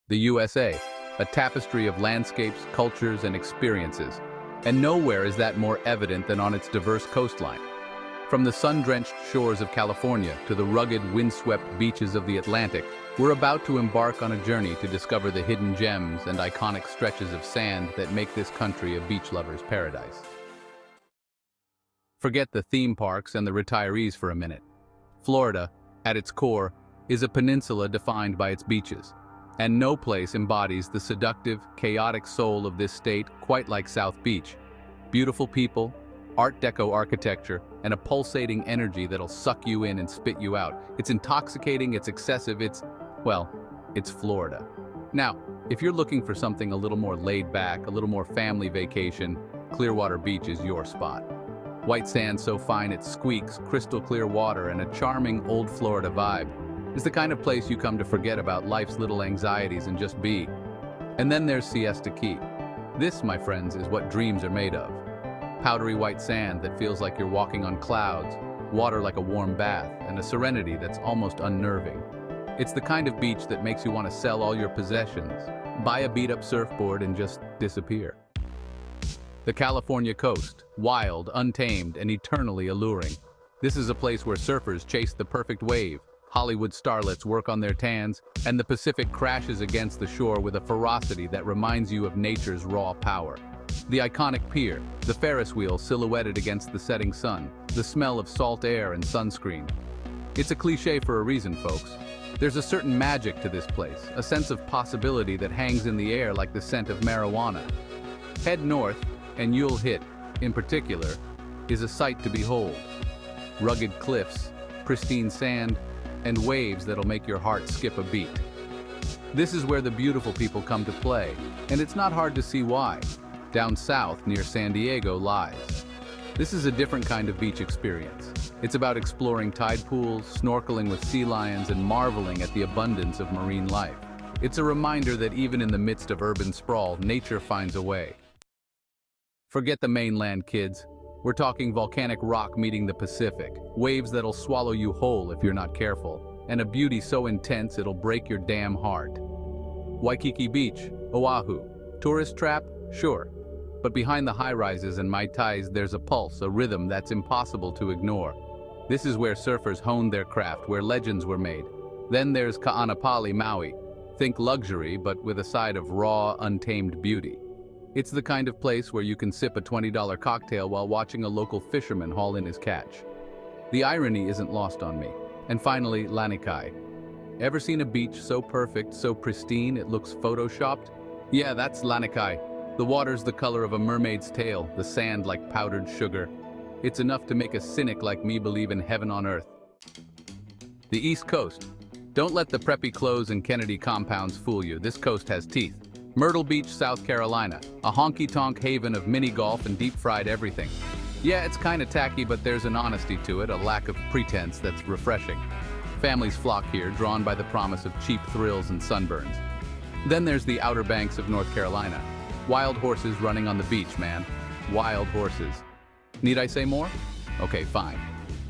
The USA, a tapestry of landscapes, cultures, and experiences. And nowhere is that more evident than on its diverse coastline. From the sun-drenched shores of California to the rugged, windswept beaches of the Atlantic, we're about to embark on a journey to discover the hidden gems and iconic stretches of sand that make this country a beach lover's paradise. Forget the theme parks and the retirees for a minute. Florida, at its core, is a peninsula defined by its beaches. And no place embodies the seductive, chaotic soul of this state quite like South Beach. Beautiful people, Art Deco architecture, and a pulsating energy that'll suck you in and spit you out. It's intoxicating, it's excessive, it's Florida. Now, if you're looking for something a little more laid back, a little more family vacation, Clearwater Beach is your spot. White sand so fine it squeaks, crystal clear water, and a charming old Florida vibe. Is the kind of place you come to forget about life's little anxieties and just be. And then there's Siesta Key. This, my friends, is what dreams are made of. Powdery white sand that feels like you're walking on clouds, water like a warm bath, and a serenity that's almost unnerving. It's the kind of beach that makes you want to sell all your possessions, buy a beat-up surfboard, and just disappear. The California coast, wild, untamed, and eternally alluring. This is a place where surfers chase the perfect wave, Hollywood starlets work on their tans, and the Pacific crashes against the shore with a ferocity that reminds you of nature's raw power. The iconic pier, the Ferris wheel silhouetted against the setting sun, the smell of salt air and sunscreen. It's a cliche for a reason, folks. There's a certain magic to this place, a sense of possibility that hangs in the air like the scent of marijuana. Head north, and you'll hit, in particular, is a sight to behold. Rugged cliffs, pristine sand, and waves that'll make your heart skip a beat. This is where the beautiful people come to play, and it's not hard to see why. Down south, near San Diego, lies. This is a different kind of beach experience. It's about exploring tide pools, snorkeling with sea lions, and marveling at the abundance of marine life. It's a reminder that even in the midst of urban sprawl, nature finds a way. Forget the mainland, kids. We're talking volcanic rock meeting the Pacific, waves that'll swallow you whole if you're not careful, and a beauty so intense it'll break your damn heart. Waikiki Beach, Oahu. Tourist trap? Sure. But behind the high-rises and Mai Tais there's a pulse, a rhythm that's impossible to ignore. This is where surfers honed their craft, where legends were made. Then there's Ka'anapali, Maui. Think luxury, but with a side of raw, untamed beauty. It's the kind of place where you can sip a $20 cocktail while watching a local fisherman haul in his catch. The irony isn't lost on me. And finally, Lanikai. Ever seen a beach so perfect, so pristine it looks photoshopped? Yeah, that's Lanikai. The water's the color of a mermaid's tail, the sand like powdered sugar. It's enough to make a cynic like me believe in heaven on earth. The East Coast. Don't let the preppy clothes and Kennedy compounds fool you. This coast has teeth. Myrtle Beach, South Carolina, a honky-tonk haven of mini-golf and deep-fried everything. Yeah, it's kinda tacky, but there's an honesty to it, a lack of pretense that's refreshing. Families flock here, drawn by the promise of cheap thrills and sunburns. Then there's the Outer Banks of North Carolina. Wild horses running on the beach, man. Wild horses. Need I say more? Okay, fine.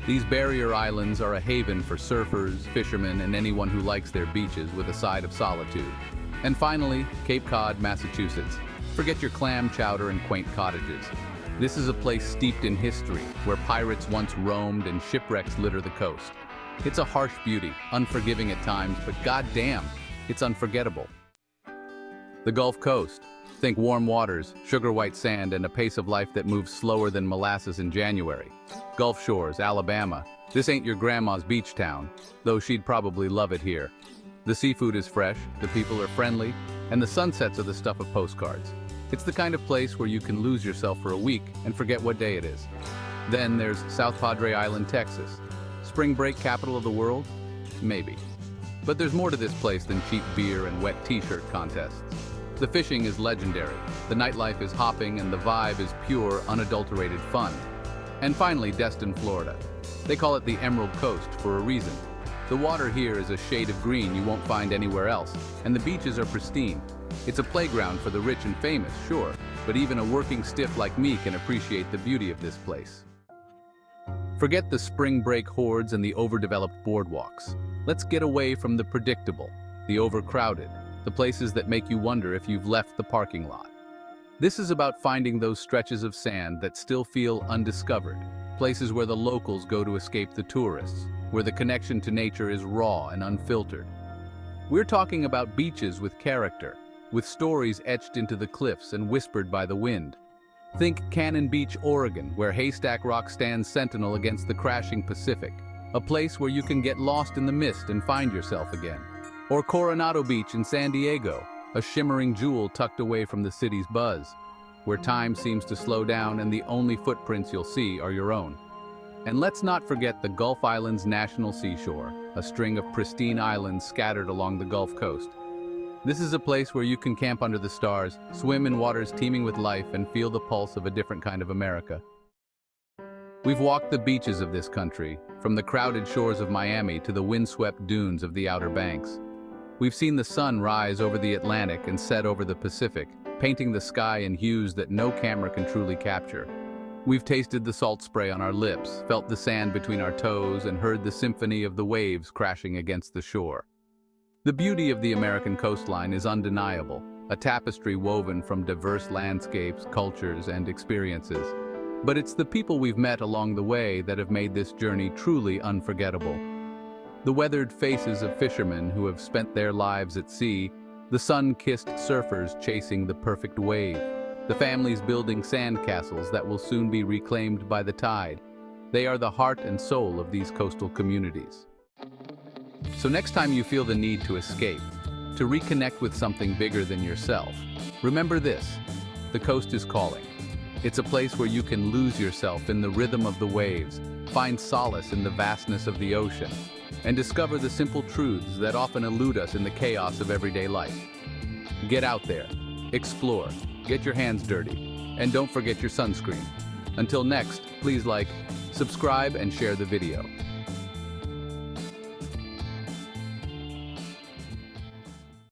These barrier islands are a haven for surfers, fishermen, and anyone who likes their beaches with a side of solitude. And finally, Cape Cod, Massachusetts. Forget your clam chowder and quaint cottages. This is a place steeped in history, where pirates once roamed and shipwrecks litter the coast. It's a harsh beauty, unforgiving at times, but goddamn, it's unforgettable. The Gulf Coast. Think warm waters, sugar white sand, and a pace of life that moves slower than molasses in January. Gulf Shores, Alabama. This ain't your grandma's beach town, though she'd probably love it here. The seafood is fresh, the people are friendly, and the sunsets are the stuff of postcards. It's the kind of place where you can lose yourself for a week and forget what day it is. Then there's South Padre Island, Texas. Spring break capital of the world? Maybe. But there's more to this place than cheap beer and wet t-shirt contests. The fishing is legendary, the nightlife is hopping, and the vibe is pure, unadulterated fun. And finally, Destin, Florida. They call it the Emerald Coast for a reason. The water here is a shade of green you won't find anywhere else, and the beaches are pristine. It's a playground for the rich and famous, sure, but even a working stiff like me can appreciate the beauty of this place. Forget the spring break hordes and the overdeveloped boardwalks. Let's get away from the predictable, the overcrowded, the places that make you wonder if you've left the parking lot. This is about finding those stretches of sand that still feel undiscovered, places where the locals go to escape the tourists, where the connection to nature is raw and unfiltered. We're talking about beaches with character, with stories etched into the cliffs and whispered by the wind. Think Cannon Beach, Oregon, where Haystack Rock stands sentinel against the crashing Pacific, a place where you can get lost in the mist and find yourself again. Or Coronado Beach in San Diego, a shimmering jewel tucked away from the city's buzz, where time seems to slow down and the only footprints you'll see are your own. And let's not forget the Gulf Islands National Seashore, a string of pristine islands scattered along the Gulf Coast. This is a place where you can camp under the stars, swim in waters teeming with life, and feel the pulse of a different kind of America. We've walked the beaches of this country, from the crowded shores of Miami to the windswept dunes of the Outer Banks. We've seen the sun rise over the Atlantic and set over the Pacific, painting the sky in hues that no camera can truly capture. We've tasted the salt spray on our lips, felt the sand between our toes, and heard the symphony of the waves crashing against the shore. The beauty of the American coastline is undeniable, a tapestry woven from diverse landscapes, cultures, and experiences. But it's the people we've met along the way that have made this journey truly unforgettable. The weathered faces of fishermen who have spent their lives at sea, the sun-kissed surfers chasing the perfect wave, the families building sandcastles that will soon be reclaimed by the tide. They are the heart and soul of these coastal communities. So next time you feel the need to escape, to reconnect with something bigger than yourself, remember this: the coast is calling. It's a place where you can lose yourself in the rhythm of the waves, find solace in the vastness of the ocean, and discover the simple truths that often elude us in the chaos of everyday life. Get out there, explore, get your hands dirty, and don't forget your sunscreen. Until next, please like, subscribe, and share the video.